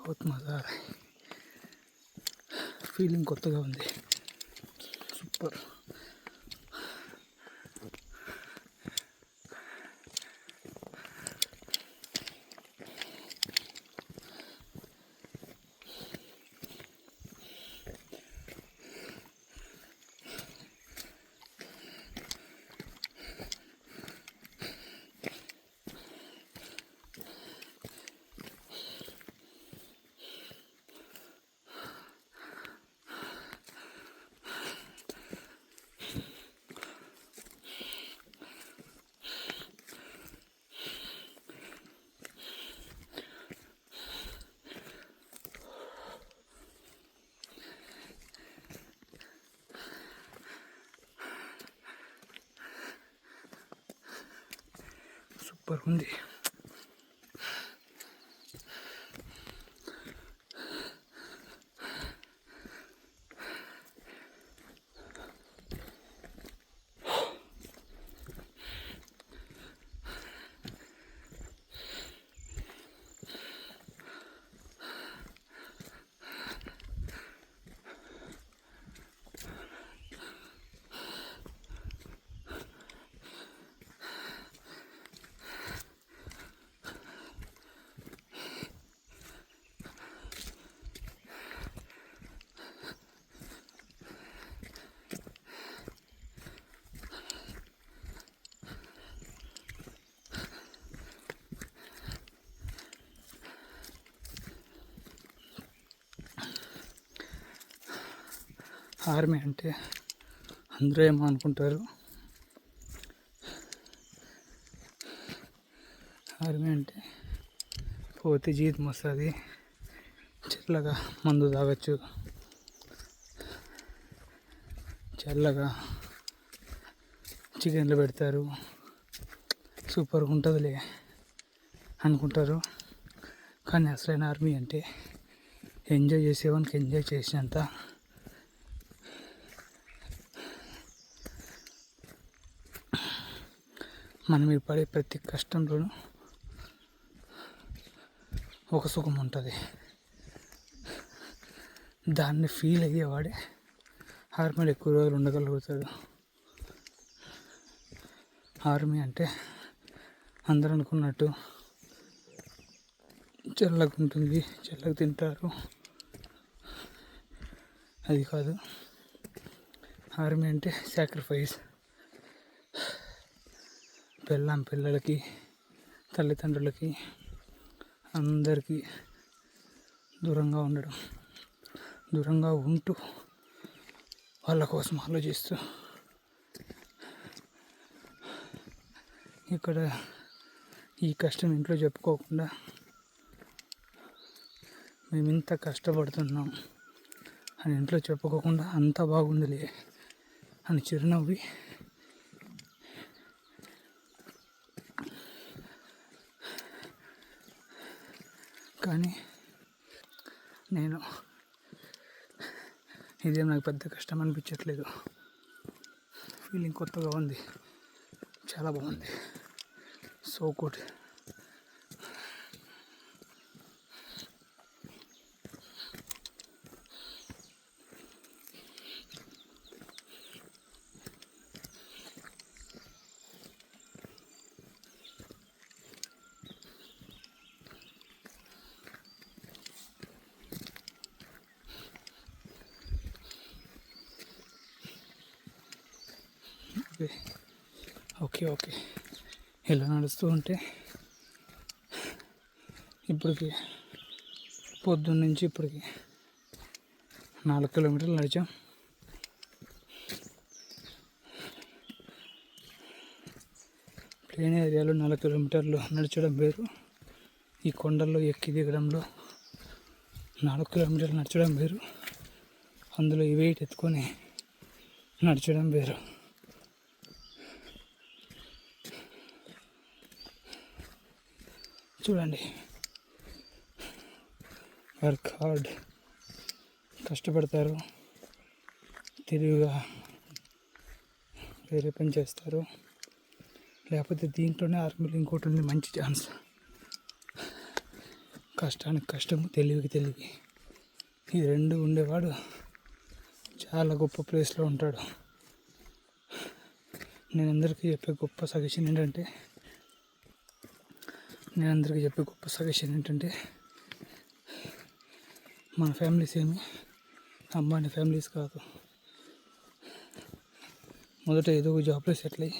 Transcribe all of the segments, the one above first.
बहुत मज़ा आ रहा है, फीलिंग కొత్తగా ఉంది, సూపర్. సూపర్ ఉంది. ఆర్మీ అంటే అందరూ ఏమో అనుకుంటారు, ఆర్మీ అంటే పోతే జీతం వస్తుంది, చల్లగా మందు తాగొచ్చు, చల్లగా చికెన్లు పెడతారు, సూపర్గా ఉంటుందిలే అనుకుంటారు. కానీ అసలైన ఆర్మీ అంటే ఎంజాయ్ చేసేవానికి ఎంజాయ్ చేసినంత, మనం ఈ పడే ప్రతి కష్టంలోనూ ఒక సుఖం ఉంటుంది. దాన్ని ఫీల్ అయ్యేవాడే ఆర్మీలో ఎక్కువ రోజులు ఉండగలుగుతాడు. ఆర్మీ అంటే అందరూ అనుకున్నట్టు చల్లగా ఉంటుంది, చల్లగా తింటారు, అది కాదు. ఆర్మీ అంటే సాక్రిఫైస్, పిల్లలకి, తల్లిదండ్రులకి, అందరికీ దూరంగా ఉండడం, దూరంగా ఉంటూ వాళ్ళ కోసం ఆలోచిస్తూ ఇక్కడ ఈ కష్టం ఇంట్లో చెప్పుకోకుండా మేము ఇంత కష్టపడుతున్నాం అని ఇంట్లో చెప్పుకోకుండా అంత బాగుందిలే అని చిరునవ్వి కానీ నేను ఇదేం నాకు పెద్ద కష్టం అనిపించట్లేదు, ఫీలింగ్ కొత్తగా ఉంది, చాలా బాగుంది, సో గుడ్. ఓకే ఇలా నడుస్తూ ఉంటే ఇప్పటికి పొద్దున్న నుంచి ఇప్పటికి 4 కిలోమీటర్లు నడిచాం. ప్లేన్ ఏరియాలో 4 కిలోమీటర్లు నడచడం వేరు, ఈ కొండల్లో ఎక్కి దిగడంలో 4 కిలోమీటర్లు నడచడం వేరు, అందులో ఈ వెయిట్ ఎత్తుకొని నడచడం వేరు. చూడండి, వర్క్ హార్డ్, కష్టపడతారు, తెలివిగా వేరే పని చేస్తారు. లేకపోతే దీంట్లోనే ఆర్మీలో ఇంకోటి ఉంది మంచి ఛాన్స్, కష్టానికి కష్టము, తెలివికి తెలివి, ఈ రెండు ఉండేవాడు చాలా గొప్ప ప్లేస్లో ఉంటాడు. నేను అందరికీ చెప్పే గొప్ప సజెషన్ ఏంటంటే మన ఫ్యామిలీస్ ఏమి అంబానీ ఫ్యామిలీస్ కాదు. మొదట ఏదో ఒక జాబ్లో సెటిల్ అయ్యి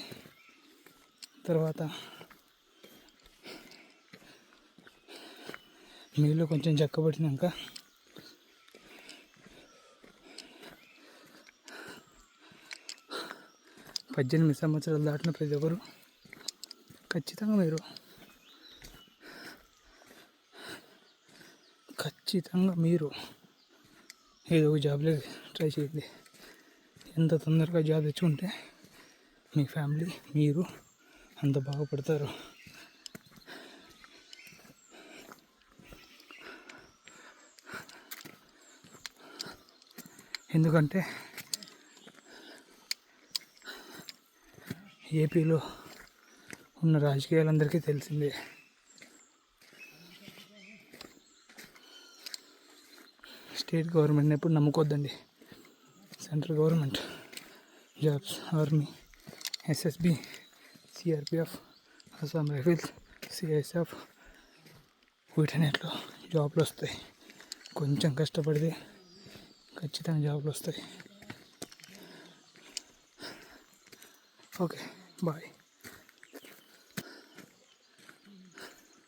తర్వాత మీలో కొంచెం చక్కబడినాక పద్దెనిమిది సంవత్సరాలు దాటిన ప్రతి ఒక్కరు ఖచ్చితంగా మీరు ఏదో ఒక జాబ్లో ట్రై చేయండి. ఎంత తొందరగా జాబ్ తెచ్చుకుంటే మీ ఫ్యామిలీ మీరు అంత బాగుపడతారు. ఎందుకంటే ఏపీలో ఉన్న రాజకీయాలందరికీ తెలిసిందే. స్టేట్ గవర్నమెంట్ని ఎప్పుడు నమ్ముకోవద్దండి. Central government jobs, army, SSB, CRPF, Assam rifles, CISF, వీటన్నిటిలో జాబ్లు వస్తాయి. కొంచెం కష్టపడితే ఖచ్చితంగా జాబ్లు వస్తాయి. Okay, bye.